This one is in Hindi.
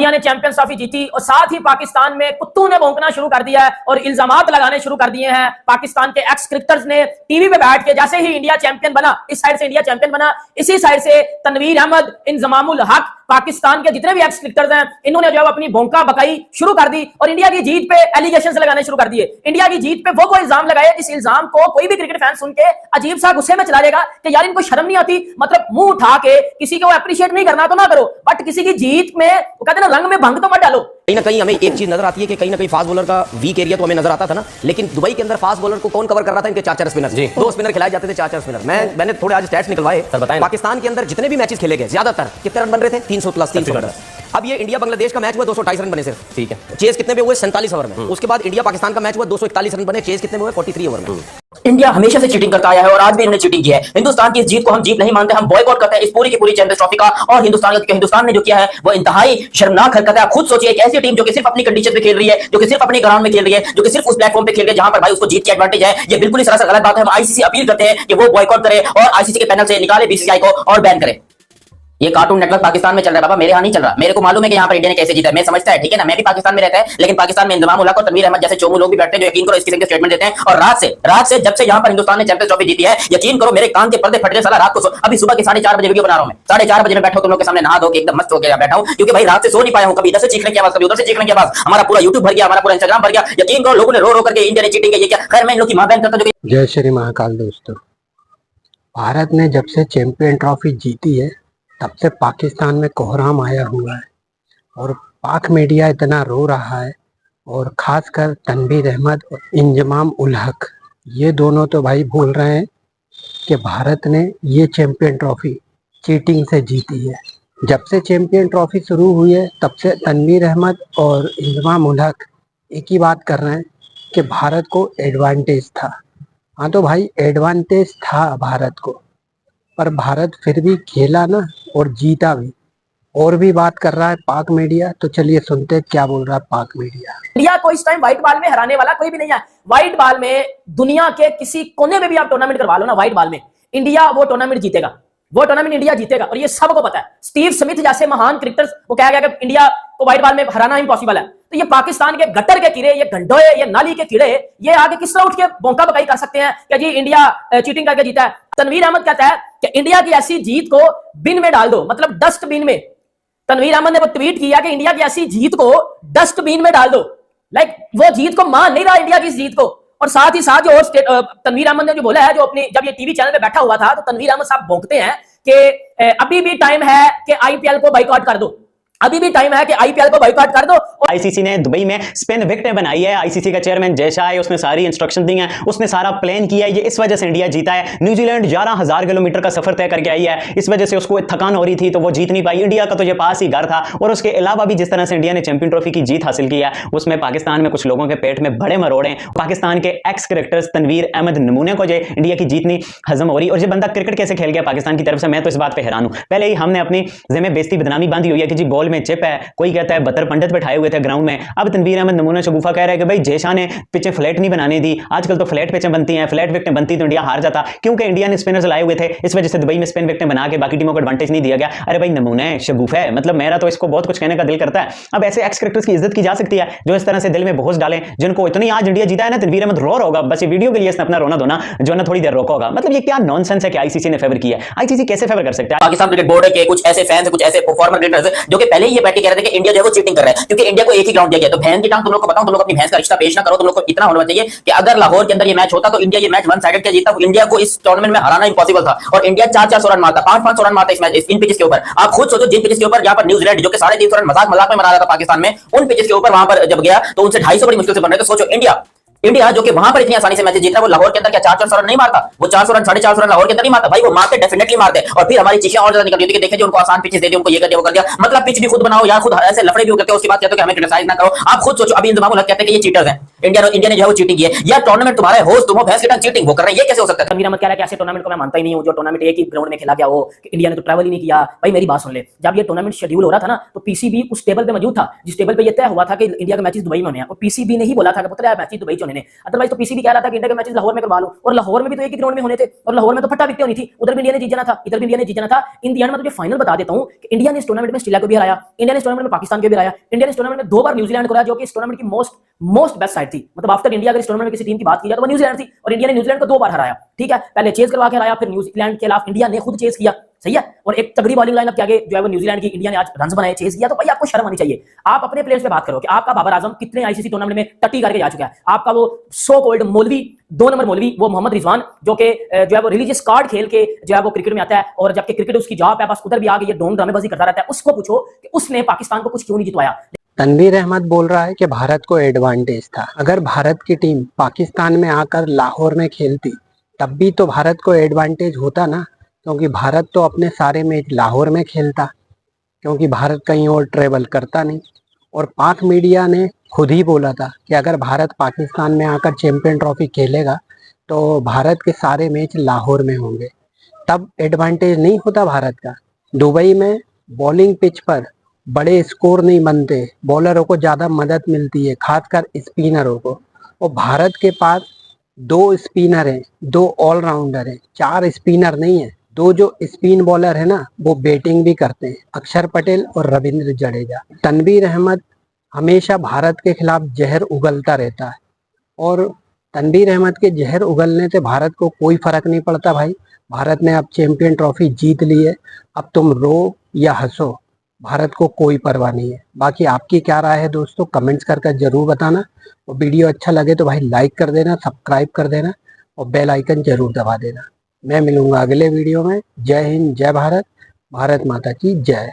इंडिया ने चैंपियंस ट्रॉफी जीती और साथ ही पाकिस्तान में कुत्तों ने भौंकना शुरू कर दिया है और इल्जामात लगाने शुरू कर दिए हैं। पाकिस्तान के एक्स क्रिकेटर्स ने टीवी पे बैठ के, जैसे ही इंडिया चैंपियन बना, इस साइड से इंडिया चैंपियन बना, इसी साइड से तनवीर अहमद, इंजमामुल हक, पाकिस्तान के जितने भी एक्स क्रिकेटर्स हैं, इन्होंने जो अपनी भौंका बकाई शुरू कर दी और इंडिया की जीत पे एलिगेशंस लगाने शुरू कर दिए। इंडिया की जीत पे वो कोई इल्जाम लगाए जिस इल्जाम को कोई भी क्रिकेट फैन सुन के अजीब सा गुस्से में चला जाएगा कि यार इनको शर्म नहीं आती। मतलब मुंह उठा के किसी को अप्रिशिएट नहीं करना तो ना करो, बट किसी की जीत में वो कहते हैं ना, रंग में भंग तो मत डालो। कहीं ना कहीं हमें एक चीज नजर आती है कि कहीं ना कहीं फास्ट बॉलर का वीक एरिया तो हमें नजर आता था ना, लेकिन दुबई के अंदर फास्ट बॉलर को कौन कवर कर रहा था? इनके 4-4 स्पिनर, 2 स्पिनर खिलाए जाते थे, 4-4 स्पिनर। मैंने थोड़े आज स्टैट्स निकलवाए, सर बताएं। पाकिस्तान के अंदर जितने भी मैचेस खेले गए, ज्यादातर कितने रन बन रहे थे? 300 प्लस 300। अब ये इंडिया बांग्लादेश का मैच हुआ, 228 रन बने सिर्फ, ठीक है। चेस कितने पे हुए? 47 ओवर में। उसके बाद इंडिया पाकिस्तान का मैच हुआ, 241 रन बने, चेस कितने में हुए? 43 ओवर में। इंडिया हमेशा से चीटिंग करता आया है और आज भी इन्होंने चीटिंग की है। हिंदुस्तान की इस जीत को हम जीत नहीं मानते, हम बॉयकॉट करते हैं इस पूरी की पूरी चैंपियंस ट्रॉफी का। और हिंदुस्तान ने जो किया है वो इंतहाई शर्मनाक हरकत है। आप खुद सोचिए, एक ऐसी टीम जो कि सिर्फ अपनी कंडीशन पे खेल रही है, जो कि सिर्फ अपने ग्राउंड में खेल रही है, जो कि सिर्फ उस प्लेटफॉर्म पे खेल रही है जहां पर भाई उसको जीत की एडवांटेज है, ये बिल्कुल ही सरासर गलत बात है। हम आईसीसी अपील करते हैं कि वो बॉयकॉट करे और आईसीसी के पैनल से निकाले बीसीसीआई को और बैन करे। ये कार्टून नेटवर्क पाकिस्तान में चल रहा है बाबा, मेरे यहाँ नहीं चल रहा। मेरे को मालूम है कि यहाँ पर इंडिया ने कैसे जीता है, मैं समझता है, ठीक है ना। मैं भी पाकिस्तान में रहता है, लेकिन पाकिस्तान में इंजमामुल हक और तनवीर अहमद जैसे चोमू लोग भी बैठते हैं जो यकीन करो इस किस्म के स्टेटमेंट देते हैं। और रात से जब से यहाँ पर हिंदुस्तान ने चैंपियंस ट्रॉफी जीती है, यकीन करो मेरे कान के पर्दे फट रहे साला। रात को अभी सुबह के 4:30 बजे वीडियो बना रहा हूं मैं, 4:30 बजे में बैठा हूं तुम लोग के सामने, नहा धो के एकदम मस्त होकर बैठा हूं, क्योंकि भाई रात से सो नहीं पाया हूं। कभी इधर से चीखने की आवाज, कभी उधर से चीखने की आवाज, हमारा पूरा यूट्यूब भर गया, हमारा पूरा इंस्टाग्राम भर गया। यकीन करो लोगों ने रो करके इंडिया ने चीटिंग की, ये क्या। खैर मैं इन लोग की मां बहन करता। जय श्री महाकाल दोस्तों, भारत ने जब से चैंपियन ट्रॉफी जीती है तब से पाकिस्तान में कोहराम आया हुआ है और पाक मीडिया इतना रो रहा है। और खासकर तनवीर अहमद और इंजमाम उल हक, ये दोनों तो भाई बोल रहे हैं कि भारत ने ये चैंपियन ट्रॉफी चीटिंग से जीती है। जब से चैंपियन ट्रॉफी शुरू हुई है तब से तनवीर अहमद और इंजमाम उल हक एक ही बात कर रहे हैं कि भारत को एडवांटेज था। हाँ तो भाई एडवांटेज था भारत को, पर भारत फिर भी खेला ना और जीता भी। और भी बात कर रहा है पाक मीडिया, तो चलिए सुनते हैं क्या बोल रहा है पाक मीडिया। इंडिया को इस टाइम व्हाइट बॉल में हराने वाला कोई भी नहीं है। व्हाइट बॉल में दुनिया के किसी कोने में भी आप टूर्नामेंट करवा लो ना, व्हाइट बॉल में इंडिया वो टूर्नामेंट जीतेगा, वो टूर्नामेंट इंडिया जीतेगा। और ये सबको पता है। स्टीव स्मिथ जैसे महान क्रिकेटर्स वो कहा गया कि इंडिया को व्हाइट बॉल में हराना इम्पॉसिबल है। तो ये पाकिस्तान के गटर के कीड़े, ये गंडोए, ये नाली के कीड़े, ये आगे किस तरह उठ के बौंका बकाई कर सकते हैं कि जी इंडिया चीटिंग करके जीता है। तनवीर अहमद कहता है कि इंडिया की ऐसी जीत को बिन में डाल दो, मतलब डस्टबिन में। तनवीर अहमद ने वो ट्वीट किया कि इंडिया की ऐसी जीत को डस्टबिन में डाल दो। लाइक वो जीत को मान नहीं रहा इंडिया की इस जीत को। और साथ ही साथ जो तनवीर अहमद ने जो बोला है, जो अपनी जब ये टीवी चैनल पे बैठा हुआ था, तो तनवीर अहमद साहब भौंकते हैं कि अभी भी टाइम है कि आईपीएल को बाइकआउट कर दो, अभी भी टाइम है कि आईपीएल को बाइकआउट कर दो। आईसीसी ने दुबई में स्पिन विकेट बनाई है। आईसीसी का चेयरमैन जय शाह है, उसने सारी इंस्ट्रक्शन दी हैं, उसने सारा प्लान किया है। ये इस वजह से इंडिया जीता है। न्यूजीलैंड 11,000 किलोमीटर का सफर तय करके आई है, इस वजह से उसको थकान हो रही थी तो वो जीत नहीं पाई। इंडिया का तो ये पास ही घर था। और उसके अलावा भी जिस तरह से इंडिया ने चैंपियन ट्रॉफी की जीत हासिल की है, उसमें पाकिस्तान में कुछ लोगों के पेट में बड़े मरोड़े हैं। पाकिस्तान के एक्स क्रिकेटर्स तनवीर अहमद नमूने को जो इंडिया की जीत नहीं हजम हो रही। और ये बंदा क्रिकेट कैसे खेल गया पाकिस्तान की तरफ से, मैं तो इस बात पर हैरान हूं। पहले ही हमने अपनी जिम्मे बेइज्जती बदनामी बांधी हुई है कि जी बॉल में चिप है, कोई कहता है बतर पंडित बैठाए हुए थे ग्राउंड में। अब तनवीर अहमद नमूना शगुफा कह रहा है कि भाई जय शाह ने पिचें फ्लैट नहीं बनाने दी, आजकल तो फ्लैट पिचें बनती हैं, फ्लैट विकेटें बनती तो इंडिया हार जाता, क्योंकि इंडिया ने स्पिनर्स लाए हुए थे, इस वजह से दुबई में स्पिन विकेटें बना के बाकी टीमों को एडवांटेज नहीं दिया गया। अरे भाई नमूना है, शगुफा है, मतलब मेरा तो इसको बहुत कुछ कहने का दिल करता है। अब ऐसे एक्स क्रिकेटर्स की इज्जत की जा सकती है जो इस तरह से दिल में बोझ डालें, जिनको इतनी आज इंडिया जीता है ना, तनवीर अहमद रो होगा बस ये वीडियो के लिए इसने अपना रोना धोना जो ना थोड़ी देर रोका होगा। मतलब ये क्या नॉनसेंस है कि आईसीसी ने फेवर किया। आईसीसी कैसे फेवर कर सकता है? पाकिस्तान क्रिकेट बोर्ड के कुछ ऐसे फैंस, कुछ ऐसे फॉर्मर क्रिकेटर्स जो कि पहले ही ये बैठ के कह रहे थे कि इंडिया जो है वो चीटिंग कर रहा है, क्योंकि इंडिया को एक ही ग्राउंड दिया गया। तो भैंस की टांग तुम लोग को बताऊं, तुम लोग अपनी भैंस का रिश्ता पेश ना करो। तुम लोग को इतना होना चाहिए कि अगर लाहौर के अंदर ये मैच होता तो इंडिया ये मैच वन साइडेड क्या जीता, इंडिया को इस टूर्नामेंट में हराना इंपॉसिबल था। और इंडिया 400 रन मारता, 500 रन मारता इस मैच इन पिचेस के ऊपर। आप खुद सोचो, जिन पिचेस के ऊपर यहाँ पर न्यूजीलैंड जो कि 350 रन मजाक में मारा रहा था पाकिस्तान में, उन पिचेस के ऊपर वहां पर जब गया तो उनसे 250 बड़ी मुश्किल से बन रहे। तो सोचो इंडिया जो कि वहां पर इतनी आसानी से मैच जीत रहा है, वो लाहौर के अंदर क्या 400 रन नहीं मारता? वो 400 रन 450 रन लाहौर के अंदर नहीं मारता भाई, वो मारते, डेफिनेटली मारते। और फिर हमारी चीखें और ज्यादा निकलती होती है कि देखे जो उनको आसान पिचेस दे दी, उनको ये कर दिया, वो कर दिया। मतलब पिच भी खुद बनाओ या खुद ऐसे लफड़े भी करते हो, उसकी बात कहते हो कि हमें क्रिटिसाइज ना करो। आप खुद सोचो, अभी इंजमामुल हक कहते हैं कि ये चीटर्स हैं। इंडिया ने जो है वो चीटिंग की है। या टूर्नामेंट तुम्हारा होस्ट तुम हो, भैंस के टाइम चीटिंग वो कर रहे हैं, ये कैसे हो सकता है? तनवीर अहमद कह रहा है कि ऐसे टूर्नामेंट को मैं मानता ही नहीं हूं, जो टूर्नामेंट एक ही ग्राउंड में खेला गया हो, कि इंडिया ने तो ट्रैवल ही नहीं किया। भाई मेरी बात सुन ले, जब ये टूर्नामेंट शेड्यूल हो रहा था ना, तो पीसीबी उस टेबल पे मौजूद था जिस टेबल पे ये तय हुआ था कि इंडिया के मैचेस दुबई में होने हैं, और पीसीबी ने ही बोला था कि पुत्र यार मैचेस दुबई में होने हैं। अदरवाइज तो पीसीबी कह रहा था कि इंडिया के मैचेस लाहौर में करवा लो, और लाहौर में भी तो एक ही ग्राउंड में होने थे, और लाहौर में तो फटा बिकते होनी थी। उधर भी इंडिया ने जीत जाना था, इधर भी इंडिया ने जीत जाना था। इन दी एंड मैं तुझे फाइनल बता देता हूं कि इंडिया ने इस टूर्नामेंट में ऑस्ट्रेलिया को भी हराया, इंडिया ने इस टूर्नामेंट में पाकिस्तान को भी हराया, इंडिया ने इस टूर्नामेंट में 2 बार न्यूजीलैंड को हराया, जो कि इस टूर्नामेंट की मोस्ट बेस्ट साइड थी। मतलब आफ्टर इंडिया अगर इस टूर्नामेंट में किसी टीम की बात की जाए तो वो न्यूजीलैंड थी, और इंडिया ने न्यूजीलैंड को 2 बार हराया। ठीक है, पहले चेज करवा के हराया, फिर न्यूजीलैंड के खिलाफ इंडिया ने खुद चेज किया, सही है, और एक तगड़ी बॉलिंग लाइनअप के आगे जो है वो न्यूजीलैंड की इंडिया ने आज रन्स बनाए, चेज किया। तो भाई आपको शर्म आनी चाहिए। आप अपने प्लेयर्स पे बात करो कि आपका बाबर आजम कितने आईसीसी टूर्नामेंट में टट्टी करके जा चुका है। आपका वो सो कॉल्ड मौलवी, 2 नंबर मौलवी, वो मोहम्मद रिजवान, जो कि जो है वो रिलीजियस कार्ड खेल के जो है वो क्रिकेट में आता है, और जबकि क्रिकेट उसकी जॉब है, बस उधर भी आगे ये ढोंग ड्रामेबाजी करता रहता है। उसको पूछो कि उसने पाकिस्तान को कुछ क्यों नहीं जितवाया। तनवीर अहमद बोल रहा है कि भारत को एडवांटेज था। अगर भारत की टीम पाकिस्तान में आकर लाहौर में खेलती तब भी तो भारत को एडवांटेज होता ना, क्योंकि भारत तो अपने सारे मैच लाहौर में खेलता, क्योंकि भारत कहीं और ट्रेवल करता नहीं। और पाक मीडिया ने खुद ही बोला था कि अगर भारत पाकिस्तान में आकर चैंपियन ट्रॉफी खेलेगा तो भारत के सारे मैच लाहौर में होंगे, तब एडवांटेज नहीं होता भारत का। दुबई में बॉलिंग पिच पर बड़े स्कोर नहीं बनते, बॉलरों को ज़्यादा मदद मिलती है, खासकर स्पिनरों को। और भारत के पास 2 स्पिनर हैं, 2 ऑलराउंडर हैं, 4 स्पिनर नहीं है। 2 जो स्पिन बॉलर है ना, वो बैटिंग भी करते हैं, अक्षर पटेल और रविंद्र जडेजा। तनवीर अहमद हमेशा भारत के खिलाफ जहर उगलता रहता है, और तनवीर अहमद के जहर उगलने से भारत को कोई फर्क नहीं पड़ता भाई। भारत ने अब चैंपियन ट्रॉफी जीत ली है, अब तुम रो या हंसो, भारत को कोई परवाह नहीं है। बाकी आपकी क्या राय है दोस्तों, कमेंट्स करके जरूर बताना। और वीडियो अच्छा लगे तो भाई लाइक कर देना, सब्सक्राइब कर देना, और बेल आइकन जरूर दबा देना। मैं मिलूंगा अगले वीडियो में। जय हिंद, जय भारत, भारत माता की जय।